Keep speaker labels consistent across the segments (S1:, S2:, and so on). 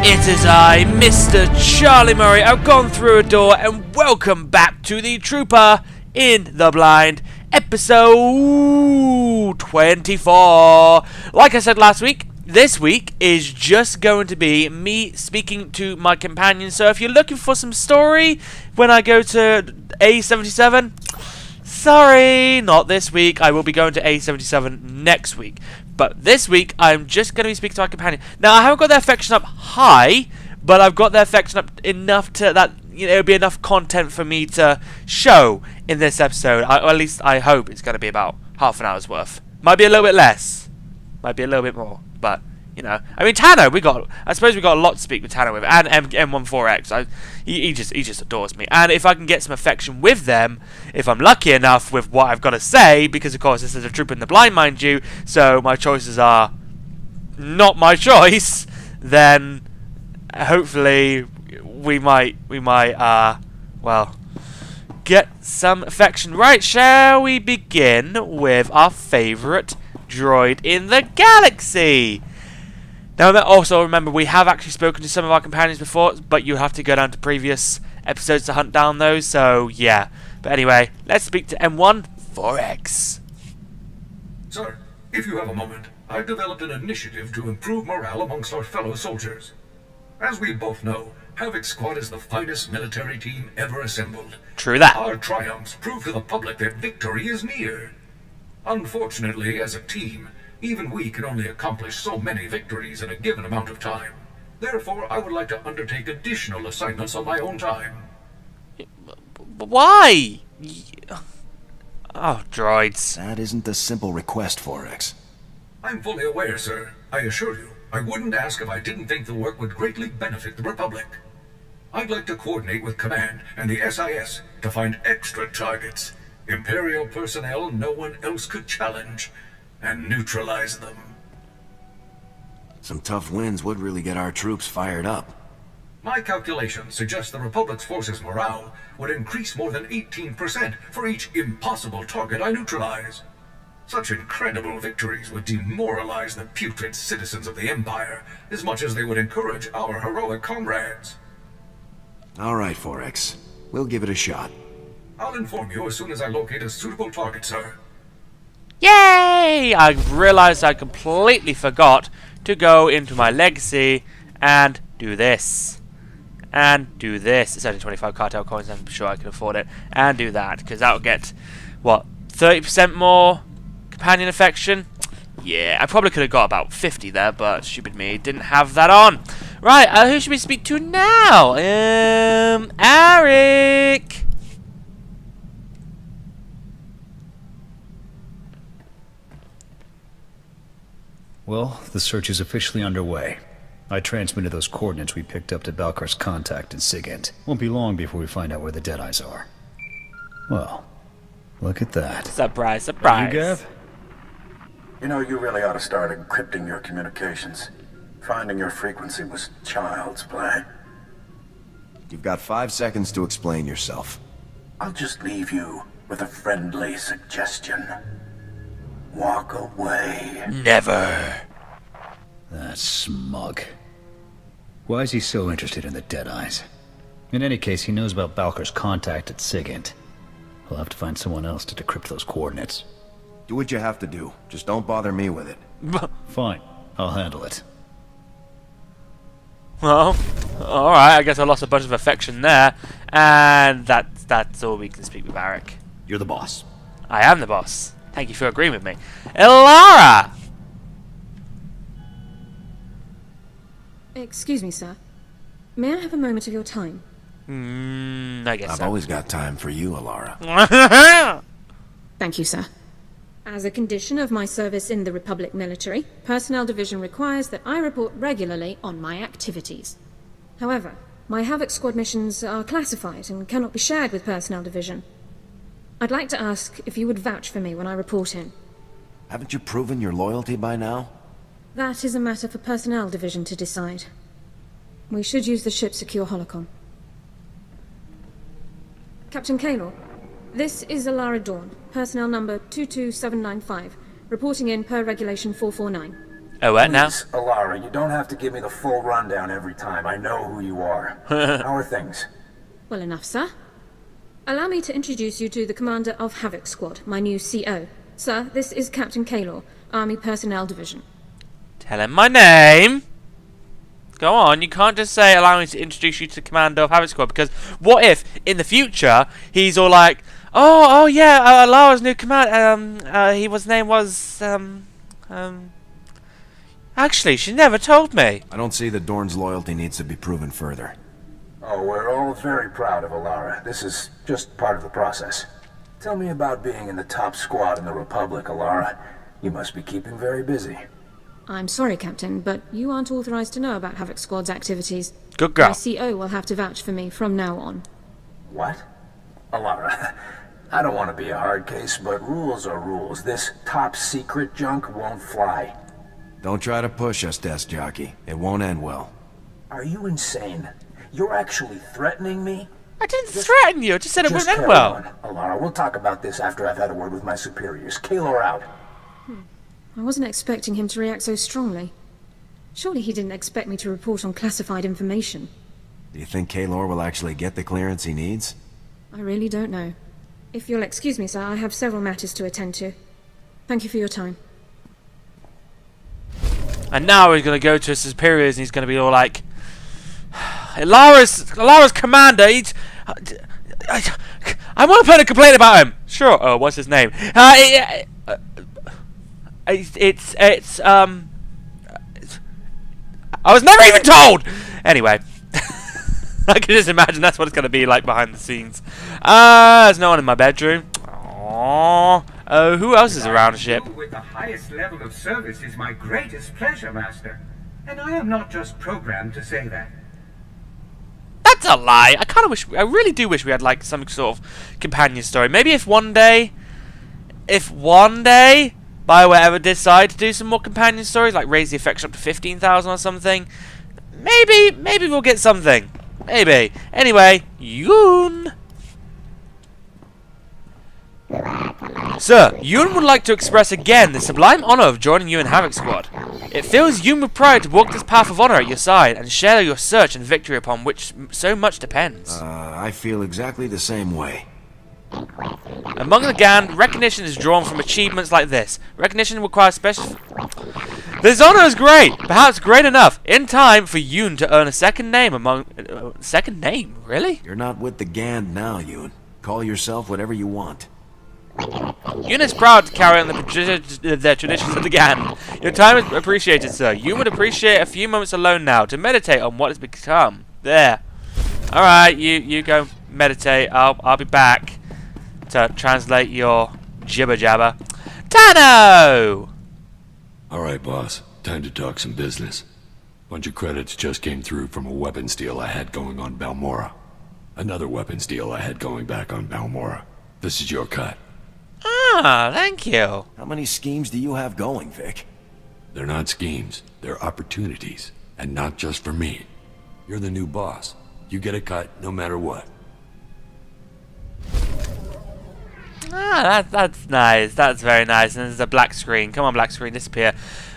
S1: It is I, Mr. Charlie Murray. I've gone through a door, and welcome back to the Trooper in the Blind, episode 24. Like I said last week, this week is just going to be me speaking to my companion. So if you're looking for some story when I go to A77, sorry, not this week. I will be going to A77 next week. But this week, I'm just going to be speaking to my companion. Now, I haven't got their affection up high, but I've got their affection up enough to that, you know, it'll be enough content for me to show in this episode. Or at least I hope it's going to be about half an hour's worth. Might be a little bit less. Might be a little bit more. But, you know, I mean, Tano, I suppose we got a lot to speak with Tano with. And M14X. He just adores me. And if I can get some affection with them, if I'm lucky enough with what I've got to say, because of course this is a Trooper in the Blind, mind you, so my choices are not my choice, then hopefully we might well, get some affection. Right, shall we begin with our favourite droid in the galaxy? Now, also remember, we have actually spoken to some of our companions before, but you have to go down to previous episodes to hunt down those, so yeah. But anyway, let's speak to M14X.
S2: Sir, if you have a moment, I've developed an initiative to improve morale amongst our fellow soldiers. As we both know, Havoc Squad is the finest military team ever assembled.
S1: True that.
S2: Our triumphs prove to the public that victory is near. Unfortunately, as a team, even we can only accomplish so many victories in a given amount of time. Therefore, I would like to undertake additional assignments on my own time.
S1: Why? Oh, droids.
S3: That isn't a simple request, 4X.
S2: I'm fully aware, sir. I assure you, I wouldn't ask if I didn't think the work would greatly benefit the Republic. I'd like to coordinate with Command and the SIS to find extra targets, Imperial personnel no one else could challenge, and neutralize them.
S3: Some tough wins would really get our troops fired up.
S2: My calculations suggest the Republic's forces' morale would increase more than 18% for each impossible target I neutralize. Such incredible victories would demoralize the putrid citizens of the Empire as much as they would encourage our heroic comrades.
S3: All right, 4X. We'll give it a shot.
S2: I'll inform you as soon as I locate a suitable target, sir.
S1: Yay! I realised I completely forgot to go into my legacy and do this. And do this. It's only 25 cartel coins, I'm sure I can afford it. And do that, because that'll get, what, 30% more companion affection? Yeah, I probably could have got about 50 there, but stupid me, didn't have that on. Right, who should we speak to now? Eric!
S4: Well, the search is officially underway. I transmitted those coordinates we picked up to Balkar's contact in Sigint. Won't be long before we find out where the Deadeyes are. Well, look at that.
S1: Surprise, surprise.
S4: You, Gav?
S5: You know, you really ought to start encrypting your communications. Finding your frequency was child's play.
S3: You've got 5 seconds to explain yourself.
S5: I'll just leave you with a friendly suggestion. Walk away.
S1: Never.
S4: That smug. Why is he so interested in the Deadeyes? In any case, he knows about Balkar's contact at Sigint. He'll have to find someone else to decrypt those coordinates.
S3: Do what you have to do. Just don't bother me with it.
S4: Fine. I'll handle it.
S1: Well, alright, I guess I lost a bunch of affection there. And that's all we can speak with Eric.
S4: You're the boss.
S1: I am the boss. Thank you for agreeing with me. Elara!
S6: Excuse me, sir. May I have a moment of your time?
S1: I guess
S3: I've
S1: so.
S3: always got time for you, Alara.
S6: Thank you, sir. As a condition of my service in the Republic military, Personnel Division requires that I report regularly on my activities. However, my Havoc Squad missions are classified and cannot be shared with Personnel Division. I'd like to ask if you would vouch for me when I report in.
S3: Haven't you proven your loyalty by now?
S6: That is a matter for Personnel Division to decide. We should use the ship's secure holocom. Captain Kaylor, this is Alara Dawn, personnel number 22795, reporting in per Regulation 449.
S1: Oh, what now?
S5: Please, Alara, you don't have to give me the full rundown every time. I know who you are. How are things?
S6: Well enough, sir. Allow me to introduce you to the commander of Havoc Squad, my new CO. Sir, this is Captain Kaylor, Army Personnel Division.
S1: Tell him my name. Go on, you can't just say, allow me to introduce you to the commander of Havoc Squad, because what if, in the future, he's all like, oh yeah, Lara's new command, his name was, actually, she never told me.
S3: I don't see that Dorn's loyalty needs to be proven further.
S5: Oh, we're all very proud of Alara. This is just part of the process. Tell me about being in the top squad in the Republic, Alara. You must be keeping very busy.
S6: I'm sorry, Captain, but you aren't authorized to know about Havoc Squad's activities.
S1: Good girl.
S6: My CO will have to vouch for me from now on.
S5: What? Alara, I don't want to be a hard case, but rules are rules. This top secret junk won't fly.
S3: Don't try to push us, desk jockey. It won't end well.
S5: Are you insane? You're actually threatening me?
S1: I didn't threaten you, I just said it wouldn't end
S5: carry
S1: well.
S5: on, Alara, we'll talk about this after I've had a word with my superiors. Kaylor out.
S6: I wasn't expecting him to react so strongly. Surely he didn't expect me to report on classified information.
S3: Do you think Kaylor will actually get the clearance he needs?
S6: I really don't know. If you'll excuse me, sir, I have several matters to attend to. Thank you for your time. And
S1: now he's going to go to his superiors and he's going to be all like, Lara's commander, he's... I want to put a complaint about him. Sure. Oh, what's his name? I was never even told! Anyway. I can just imagine that's what it's going to be like behind the scenes. There's no one in my bedroom. Aww. Oh, who else is around the ship?
S7: With the highest level of service is my greatest pleasure, Master. And I am not just programmed to say that.
S1: That's a lie. I really do wish we had like some sort of companion story. Maybe if one day, BioWare ever decide to do some more companion stories, like raise the affection up to 15,000 or something, maybe we'll get something. Maybe. Anyway, Yoon. Sir, Yoon would like to express again the sublime honor of joining you in Havoc Squad. It fills Yoon with pride to walk this path of honor at your side and share your search and victory upon which so much depends. I
S3: feel exactly the same way.
S1: Among the GAN, recognition is drawn from achievements like this. Recognition requires special... This honor is great, perhaps great enough, in time for Yoon to earn a second name among... second name? Really?
S3: You're not with the GAN now, Yoon. Call yourself whatever you want.
S1: Yoon is proud to carry on the traditions of the GAN. Your time is appreciated, sir. Yoon would appreciate a few moments alone now to meditate on what has become. There. Alright, you go meditate. I'll be back to translate your jibber jabber. Tano!
S8: Alright, boss. Time to talk some business. Bunch of credits just came through from a weapons deal I had going on Balmora. Another weapons deal I had going back on Balmora. This is your cut.
S1: Ah, thank you.
S3: How many schemes do you have going, Vic?
S8: They're not schemes. They're opportunities. And not just for me. You're the new boss. You get a cut no matter what.
S1: Ah, that's nice. That's very nice. And there's a black screen. Come on, black screen, disappear.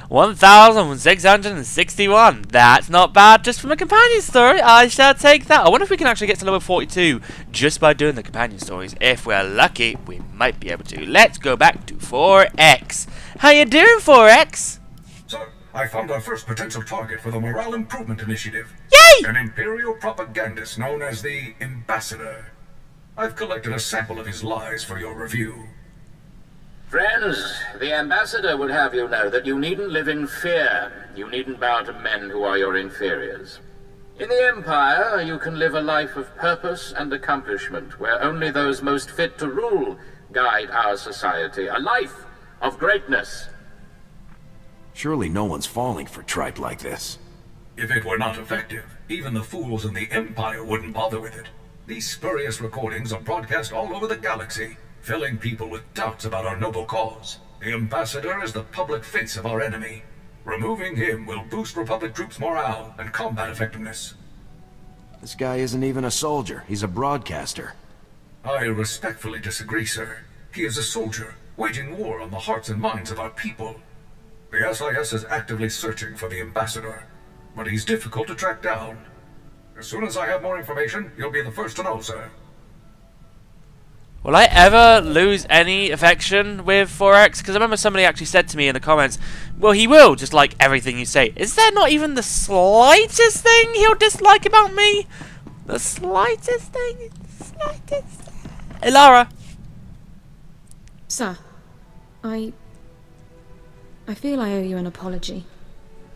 S1: 1,661. That's not bad just from a companion story. I shall take that. I wonder if we can actually get to level 42 just by doing the companion stories. If we're lucky, we might be able to. Let's go back to 4X. How you doing, 4X?
S2: Sir, I found our first potential target for the Morale Improvement Initiative.
S1: Yay!
S2: An Imperial propagandist known as the Ambassador. I've collected a sample of his lies for your review.
S9: Friends, the Ambassador would have you know that you needn't live in fear. You needn't bow to men who are your inferiors. In the Empire, you can live a life of purpose and accomplishment, where only those most fit to rule guide our society. A life of greatness.
S3: Surely no one's falling for tripe like this.
S2: If it were not effective, even the fools in the Empire wouldn't bother with it. These spurious recordings are broadcast all over the galaxy, filling people with doubts about our noble cause. The Ambassador is the public face of our enemy. Removing him will boost Republic troops' morale and combat effectiveness.
S3: This guy isn't even a soldier. He's a broadcaster.
S2: I respectfully disagree, sir. He is a soldier, waging war on the hearts and minds of our people. The SIS is actively searching for the ambassador, but he's difficult to track down. As soon as I have more information, you'll be the first to know, sir.
S1: Will I ever lose any affection with 4X? Because I remember somebody actually said to me in the comments, well, he will, just like everything you say. Is there not even the slightest thing he'll dislike about me? The slightest thing? Slightest? Hey, Lara.
S6: Sir, I feel I owe you an apology.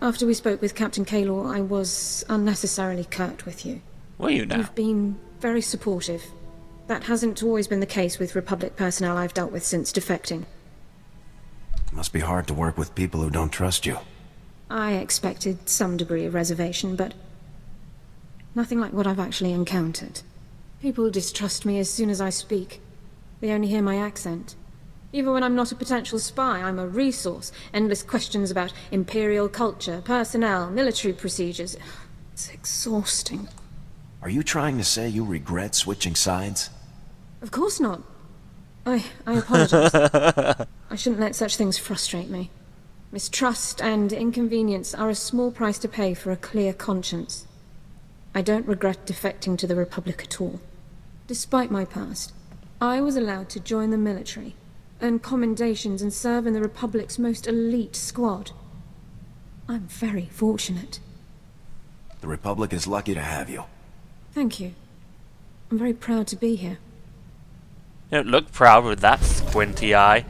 S6: After we spoke with Captain Kaylor, I was unnecessarily curt with you.
S1: Were you now?
S6: You've been very supportive. That hasn't always been the case with Republic personnel I've dealt with since defecting.
S3: Must be hard to work with people who don't trust you.
S6: I expected some degree of reservation, but nothing like what I've actually encountered. People distrust me as soon as I speak. They only hear my accent. Even when I'm not a potential spy, I'm a resource. Endless questions about Imperial culture, personnel, military procedures. It's exhausting.
S3: Are you trying to say you regret switching sides?
S6: Of course not. I apologize. I shouldn't let such things frustrate me. Mistrust and inconvenience are a small price to pay for a clear conscience. I don't regret defecting to the Republic at all. Despite my past, I was allowed to join the military, earn commendations and serve in the Republic's most elite squad. I'm very fortunate.
S3: The Republic is lucky to have you.
S6: Thank you. I'm very proud to be here.
S1: You don't look proud with that squinty eye.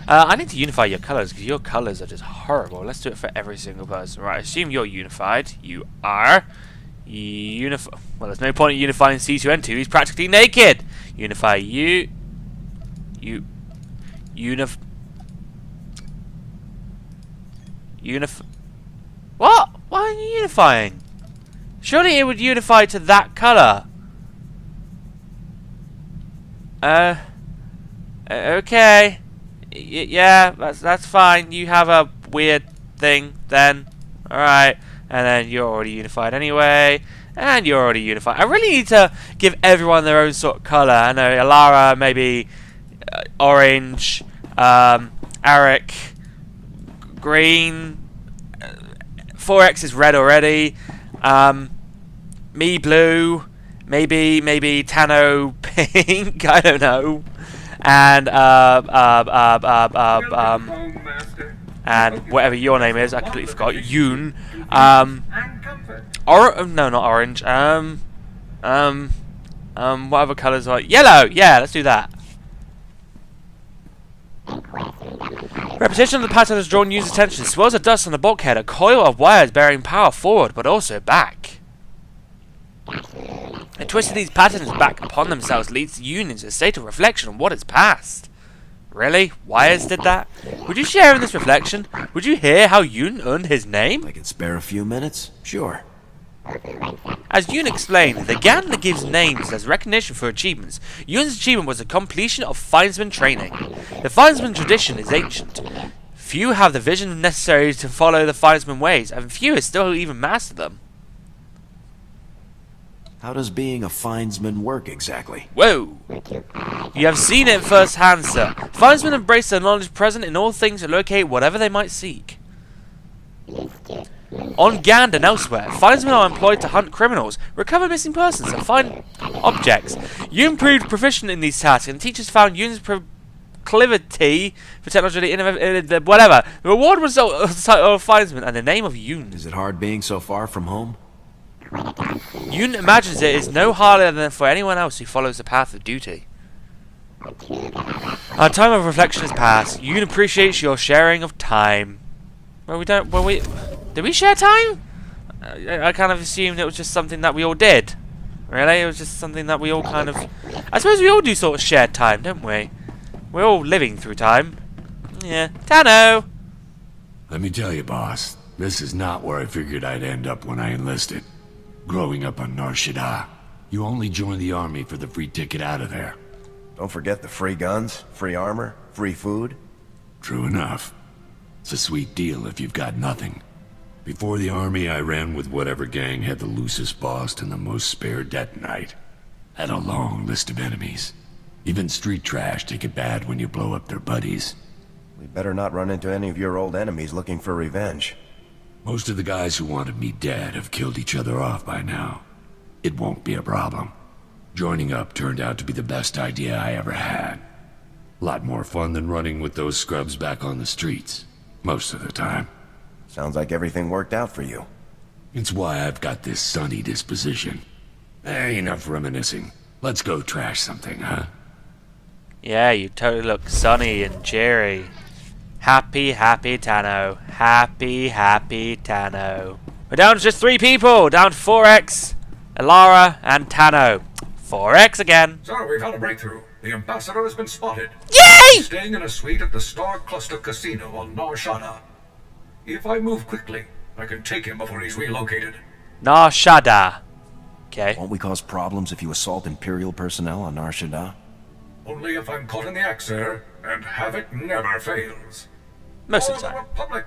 S1: I need to unify your colours, because your colours are just horrible. Let's do it for every single person. Right, I assume you're unified. You are. Well, there's no point in unifying C2N2. He's practically naked. Unify you. What? Why are you unifying? Surely it would unify to that colour. Okay. Yeah, that's fine. You have a weird thing then. Alright. And then you're already unified anyway. And you're already unified. I really need to give everyone their own sort of colour. I know Alara maybe orange. Arik green. 4X is red already. Me blue. Maybe Tano pink. I don't know. And and whatever your name is, I completely forgot. Yoon. No, not orange. What other colours are yellow? Yeah, let's do that. Repetition of the pattern has drawn user attention. Swirls of dust on the bulkhead, a coil of wires bearing power forward, but also back. A twist of these patterns back upon themselves leads the Yoon into a state of reflection on what is past. Really? Wires did that? Would you share in this reflection? Would you hear how Yoon earned his name?
S3: I can spare a few minutes? Sure.
S1: As Yoon explained, the GAN that gives names as recognition for achievements. Yoon's achievement was the completion of Finesman training. The Finesman tradition is ancient. Few have the vision necessary to follow the Finesman ways, and few still even master them.
S3: How does being a Finesman work exactly?
S1: Whoa! You have seen it firsthand, sir. Finesmen embrace the knowledge present in all things and locate whatever they might seek. On Gand and elsewhere, Finesmen are employed to hunt criminals, recover missing persons, and find objects. Yoon proved proficient in these tasks, and teachers found Yoon's proclivity for technology whatever. The reward was of Finesman and the name of Yoon.
S3: Is it hard being so far from home?
S1: Yoon imagines it is no harder than for anyone else who follows the path of duty. Our time of reflection has passed. Yoon appreciates your sharing of time. Well, did we share time? I kind of assumed it was just something that we all did. Really? It was just something that we all kind of... I suppose we all do sort of shared time, don't we? We're all living through time. Yeah. Tano!
S8: Let me tell you, boss, this is not where I figured I'd end up when I enlisted. Growing up on Nar Shaddaa, you only join the army for the free ticket out of there.
S10: Don't forget the free guns, free armor, free food.
S8: True enough. It's a sweet deal if you've got nothing. Before the army, I ran with whatever gang had the loosest boss and the most spare detonite. Had a long list of enemies. Even street trash take it bad when you blow up their buddies.
S10: We better not run into any of your old enemies looking for revenge.
S8: Most of the guys who wanted me dead have killed each other off by now. It won't be a problem. Joining up turned out to be the best idea I ever had. A lot more fun than running with those scrubs back on the streets. Most of the time.
S10: Sounds like everything worked out for you.
S8: It's why I've got this sunny disposition. Enough reminiscing. Let's go trash something, huh?
S1: Yeah, you totally look sunny and cheery. Happy, happy Tano. Happy, happy Tano. We're down to just 3 people. Down to 4X, Alara, and Tano. 4X again.
S2: Sir, we've had a breakthrough. The ambassador has been spotted.
S1: Yay!
S2: He's staying in a suite at the Star Cluster Casino on Nar Shaddaa. If I move quickly, I can take him before he's relocated.
S1: Nar Shaddaa. Okay.
S10: Won't we cause problems if you assault Imperial personnel on Nar Shaddaa?
S2: Only if I'm caught in the act, sir, and havoc never fails.
S1: Most of the
S2: For
S1: time.
S2: Republic.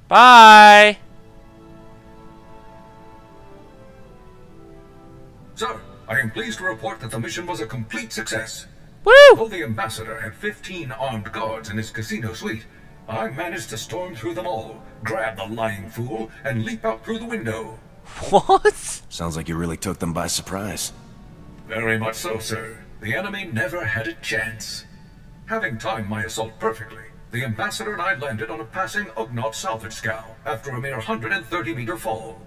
S1: Bye!
S2: Sir, I am pleased to report that the mission was a complete success.
S1: Woo!
S2: Though the ambassador had 15 armed guards in his casino suite, I managed to storm through them all, grab the lying fool, and leap out through the window.
S1: What?
S10: Sounds like you really took them by surprise.
S2: Very much so, sir. The enemy never had a chance. Having timed my assault perfectly, the ambassador and I landed on a passing Ugnaught salvage scow after a mere 130-meter fall.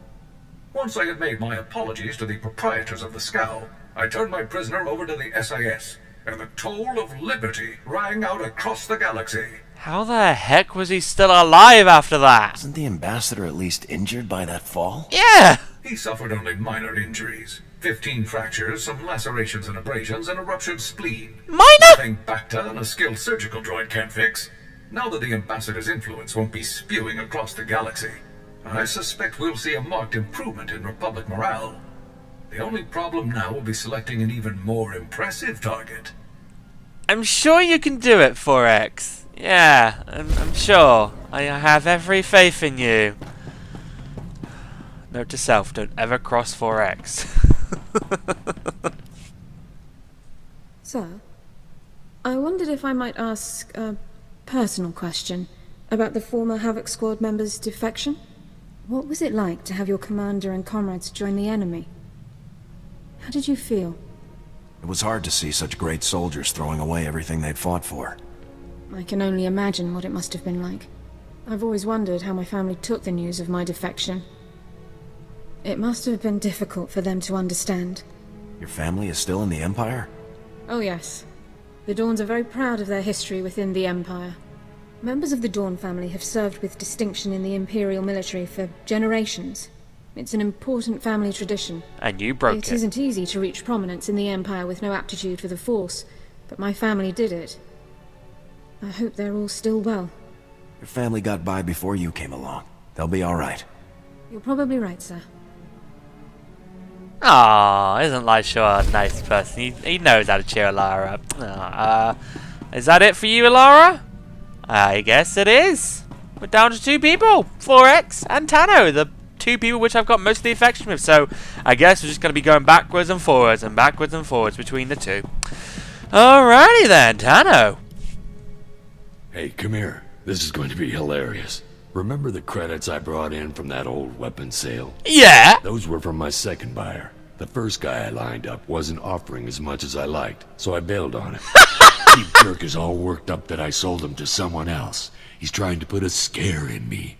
S2: Once I had made my apologies to the proprietors of the scow, I turned my prisoner over to the SIS, and the toll of liberty rang out across the galaxy.
S1: How the heck was he still alive after that?
S10: Wasn't the ambassador at least injured by that fall?
S1: Yeah!
S2: He suffered only minor injuries. 15 fractures, some lacerations and abrasions, and a ruptured spleen.
S1: Minor?
S2: Nothing Bacta and a skilled surgical droid can't fix. Now that the ambassador's influence won't be spewing across the galaxy, I suspect we'll see a marked improvement in Republic morale. The only problem now will be selecting an even more impressive target.
S1: I'm sure you can do it, 4X. Yeah, I'm sure. I have every faith in you. Note to self, don't ever cross 4X.
S6: Sir, I wondered if I might ask a personal question about the former Havoc Squad member's defection. What was it like to have your commander and comrades join the enemy? How did you feel?
S10: It was hard to see such great soldiers throwing away everything they'd fought for.
S6: I can only imagine what it must have been like. I've always wondered how my family took the news of my defection. It must have been difficult for them to understand.
S10: Your family is still in the Empire?
S6: Oh yes. The Dawns are very proud of their history within the Empire. Members of the Dawn family have served with distinction in the Imperial military for generations. It's an important family tradition.
S1: And you broke it.
S6: It isn't easy to reach prominence in the Empire with no aptitude for the Force, but my family did it. I hope they're all still well.
S10: Your family got by before you came along. They'll be all right.
S6: You're probably right, sir.
S1: Aw, isn't Lyshor a nice person? He knows how to cheer Alara up. Is that it for you, Alara? I guess it is. We're down to 2 people. 4X and Tano, the 2 people which I've got most of the affection with. So I guess we're just going to be going backwards and forwards between the 2. Alrighty then, Tano.
S8: Hey, come here. This is going to be hilarious. Remember the credits I brought in from that old weapons sale?
S1: Yeah.
S8: Those were from my second buyer. The first guy I lined up wasn't offering as much as I liked, so I bailed on him. Cheap jerk is all worked up that I sold him to someone else. He's trying to put a scare in me.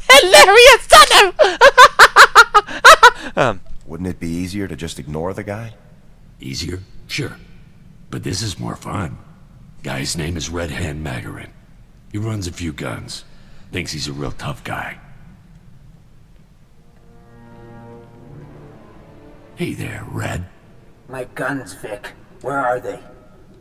S1: Hilarious, Tano!
S10: Wouldn't it be easier to just ignore the guy?
S8: Easier? Sure. But this is more fun. Guy's name is Red Magarin. He runs a few guns. Thinks he's a real tough guy. Hey there, Red.
S5: My guns, Vic. Where are they?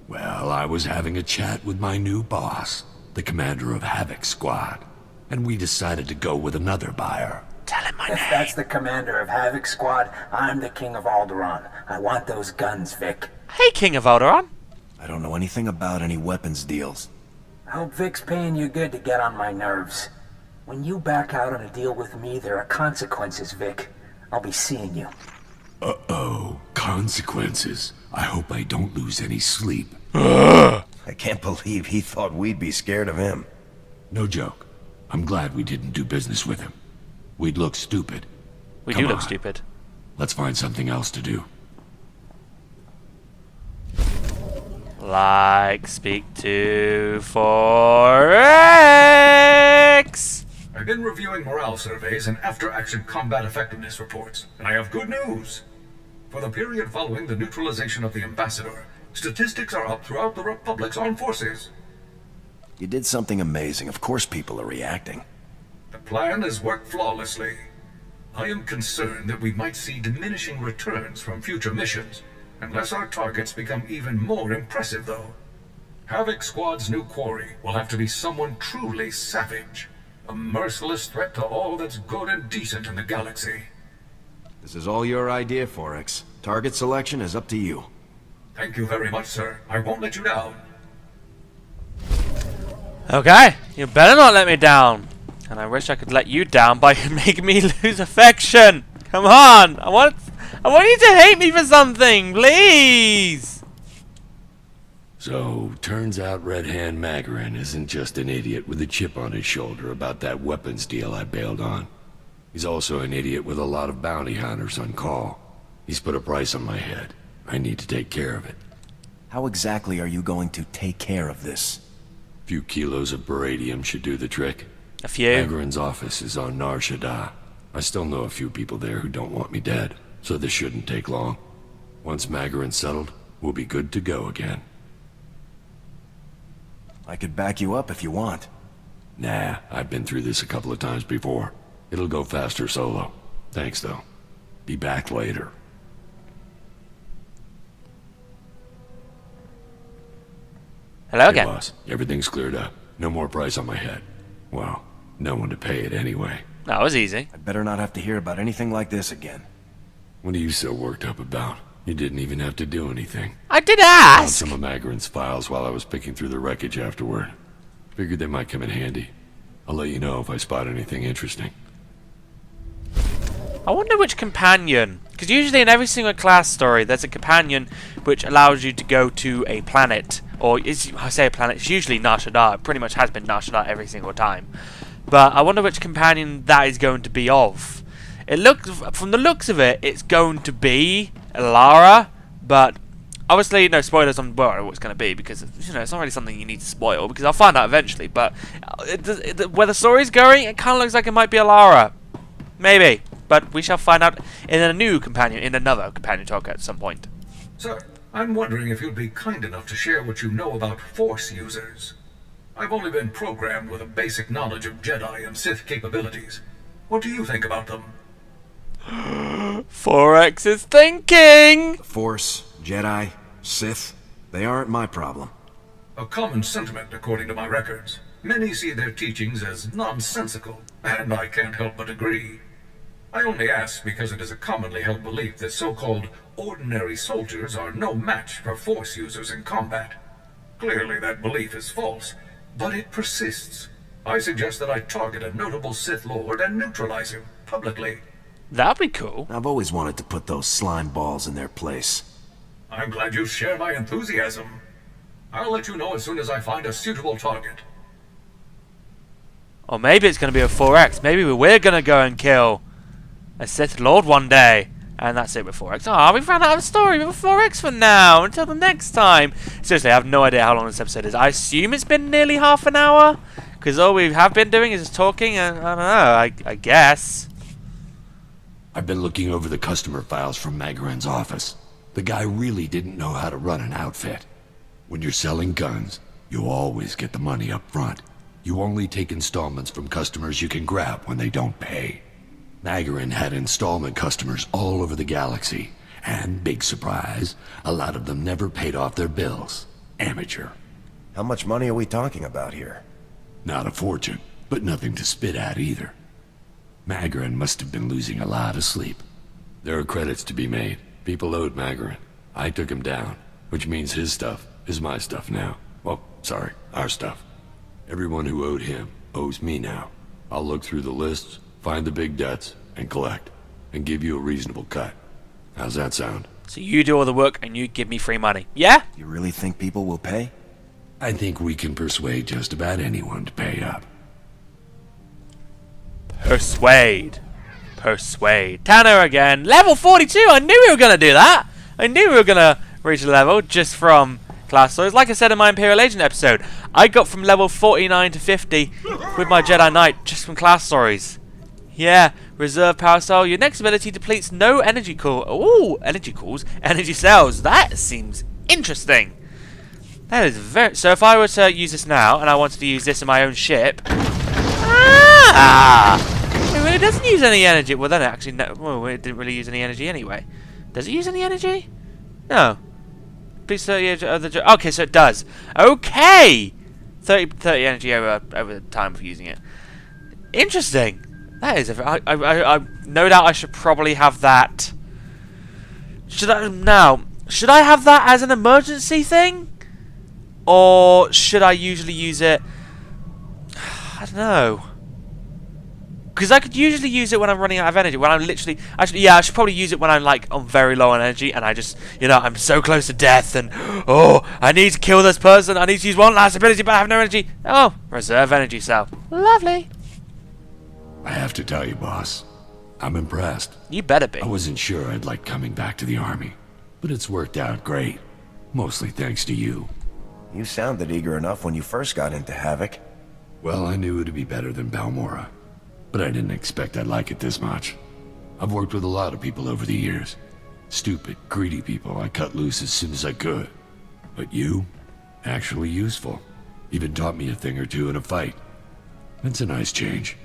S8: Well, I was having a chat with my new boss, the commander of Havoc Squad, and we decided to go with another buyer.
S1: Tell him my name.
S5: If that's the commander of Havoc Squad, I'm the king of Alderaan. I want those guns, Vic.
S1: Hey, King of Alderaan.
S10: I don't know anything about any weapons deals.
S5: I hope Vic's paying you good to get on my nerves. When you back out on a deal with me, there are consequences, Vic. I'll be seeing you.
S8: Uh-oh. Consequences. I hope I don't lose any sleep.
S10: I can't believe he thought we'd be scared of him.
S8: No joke. I'm glad we didn't do business with him. We'd look stupid.
S1: We
S8: Come
S1: do look
S8: on.
S1: stupid.
S8: Let's find something else to do.
S1: Like, speak to Forex!
S2: I've been reviewing morale surveys and after-action combat effectiveness reports, and I have good news. For the period following the neutralization of the Ambassador, statistics are up throughout the Republic's armed forces.
S10: You did something amazing. Of course people are reacting.
S2: The plan has worked flawlessly. I am concerned that we might see diminishing returns from future missions, unless our targets become even more impressive, though. Havoc Squad's new quarry will have to be someone truly savage. A merciless threat to all that's good and decent in the galaxy.
S10: This is all your idea, Forex. Target selection is up to you.
S2: Thank you very much, sir. I won't let you down.
S1: Okay, you better not let me down. And I wish I could let you down by making me lose affection. Come on, I want you to hate me for something, please.
S8: So, turns out Red Hand Magarin isn't just an idiot with a chip on his shoulder about that weapons deal I bailed on. He's also an idiot with a lot of bounty hunters on call. He's put a price on my head. I need to take care of it.
S10: How exactly are you going to take care of this?
S8: A few kilos of beradium should do the trick.
S1: A few.
S8: Magarin's office is on Nar Shaddaa. I still know a few people there who don't want me dead, so this shouldn't take long. Once Magarin's settled, we'll be good to go again.
S10: I could back you up if you want.
S8: Nah, I've been through this a couple of times before. It'll go faster solo. Thanks, though. Be back later.
S1: Hello
S8: Hey,
S1: again.
S8: boss. Everything's cleared up. No more price on my head. Well, no one to pay it anyway.
S1: That was easy.
S10: I'd better not have to hear about anything like this again.
S8: What are you so worked up about? You didn't even have to do anything.
S1: I did
S8: Found
S1: ask.
S8: some of Magarin's files while I was picking through the wreckage afterward. Figured they might come in handy. I'll let you know if I spot anything interesting.
S1: I wonder which companion, because usually in every single class story there's a companion which allows you to go to a planet, or I say a planet, it's usually Nar Shaddaa. It pretty much has been Nar Shaddaa every single time. But I wonder which companion that is going to be of. It looks, from the looks of it, it's going to be Alara, but obviously no spoilers on what it's going to be, because you know it's not really something you need to spoil, because I'll find out eventually. But where the story's going, it kind of looks like it might be Alara, maybe. But we shall find out in another companion talk at some point.
S2: Sir, I'm wondering if you'd be kind enough to share what you know about Force users. I've only been programmed with a basic knowledge of Jedi and Sith capabilities. What do you think about them?
S1: Forex is thinking!
S10: The Force, Jedi, Sith, they aren't my problem.
S2: A common sentiment, according to my records. Many see their teachings as nonsensical, and I can't help but agree. I only ask because it is a commonly held belief that so-called ordinary soldiers are no match for Force users in combat. Clearly that belief is false, but it persists. I suggest that I target a notable Sith Lord and neutralize him, publicly.
S1: That'd be cool.
S10: I've always wanted to put those slime balls in their place.
S2: I'm glad you share my enthusiasm. I'll let you know as soon as I find a suitable target.
S1: Or maybe it's going to be a 4X. Maybe we're going to go and kill a Sith Lord one day. And that's it with 4X. Ah, we've run out of story with 4X for now. Until the next time. Seriously, I have no idea how long this episode is. I assume it's been nearly half an hour. Because all we have been doing is just talking. And I don't know. I guess.
S8: I've been looking over the customer files from Magarin's office. The guy really didn't know how to run an outfit. When you're selling guns, you always get the money up front. You only take installments from customers you can grab when they don't pay. Magarin had installment customers all over the galaxy, and, big surprise, a lot of them never paid off their bills. Amateur.
S10: How much money are we talking about here?
S8: Not a fortune, but nothing to spit at either. Magarin must have been losing a lot of sleep. There are credits to be made. People owed Magarin. I took him down, which means his stuff is my stuff now. Well, sorry, our stuff. Everyone who owed him owes me now. I'll look through the lists, find the big debts, and collect, and give you a reasonable cut. How's that sound?
S1: So you do all the work and you give me free money. Yeah?
S10: You really think people will pay?
S8: I think we can persuade just about anyone to pay up.
S1: Persuade. Persuade. Tanner again. Level 42. I knew we were going to do that. I knew we were going to reach the level just from class stories. Like I said in my Imperial Agent episode, I got from level 49 to 50 with my Jedi Knight just from class stories. Yeah, reserve power cell. Your next ability depletes no energy core. Ooh, energy cores, energy cells. That seems interesting. That is very. So if I were to use this now, and I wanted to use this in my own ship, it really doesn't use any energy. Well, then it actually, no, well, it didn't really use any energy anyway. Does it use any energy? No. Please 30 okay, so it does. Okay, 30 energy over the time of using it. Interesting. That is I no doubt I should probably have that. Should I have that as an emergency thing? Or should I usually use it? I don't know. Because I could usually use it when I'm running out of energy. When I'm literally... Actually, yeah, I should probably use it when I'm, like, on very low on energy. And I just... You know, I'm so close to death. And... Oh, I need to kill this person. I need to use one last ability, but I have no energy. Oh, reserve energy cell. Lovely.
S8: I have to tell you, boss. I'm impressed.
S1: You better be.
S8: I wasn't sure I'd like coming back to the army. But it's worked out great. Mostly thanks to you.
S10: You sounded eager enough when you first got into Havoc.
S8: Well, I knew it'd be better than Balmora. But I didn't expect I'd like it this much. I've worked with a lot of people over the years. Stupid, greedy people I cut loose as soon as I could. But you? Actually useful. Even taught me a thing or two in a fight. It's a nice change.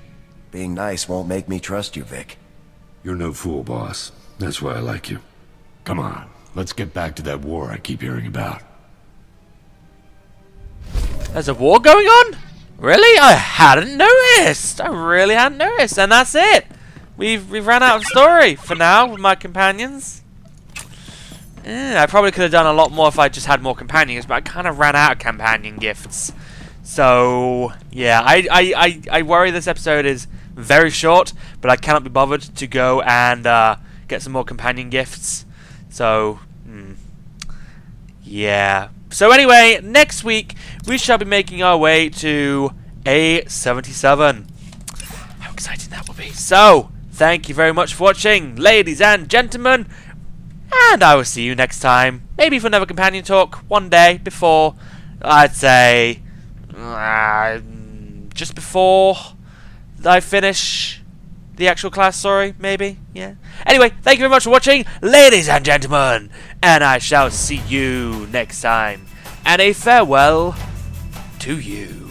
S10: Being nice won't make me trust you, Vic.
S8: You're no fool, boss. That's why I like you. Come on, let's get back to that war I keep hearing about.
S1: There's a war going on? Really? I hadn't noticed. I really hadn't noticed. And that's it. We've ran out of story for now with my companions. I probably could have done a lot more if I just had more companions, but I kind of ran out of companion gifts. So, yeah, I worry this episode is very short, but I cannot be bothered to go and get some more companion gifts. So, yeah. So anyway, next week we shall be making our way to A77. How exciting that will be. So, thank you very much for watching, ladies and gentlemen. And I will see you next time. Maybe for another companion talk one day before, I'd say, just before I finish the actual class story, maybe, yeah. Anyway, thank you very much for watching, ladies and gentlemen, and I shall see you next time. And a farewell to you.